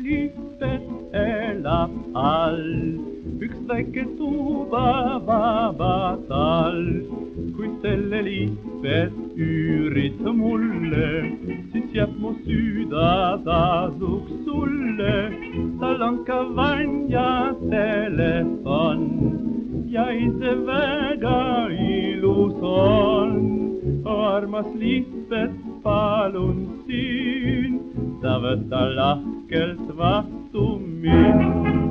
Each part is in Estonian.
Lippet elab all, üks väike tuuba vaba tal. Kui selle lippet üürid mulle, siis jääb mu süda tasuks sulle. Tal on ka vann ja telefon ja ise väga ilus on. Armas lippet, palun siin, sa võta lahkelt vastu mind.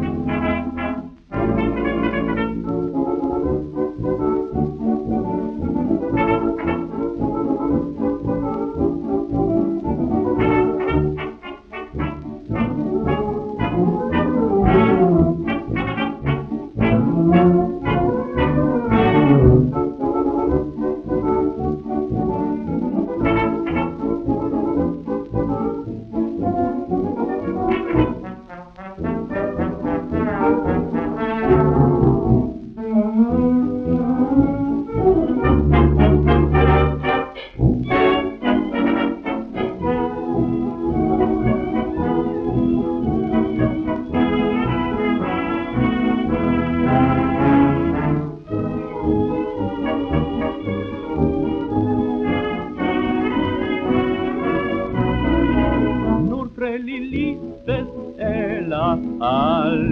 Lippet elab all,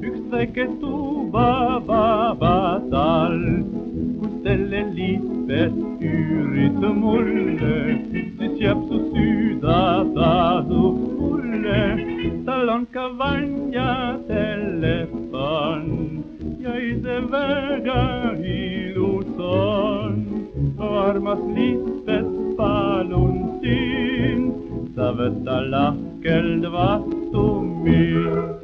üks väike tuuba vaba tal. Kui selle lippet üürid mulle, siis jääb su süda tasuks mulle. Tal on ka vann ja telefon ja ise väga ilus on. Armas lippet, palun siin, sa võta lahkelt vastu mind.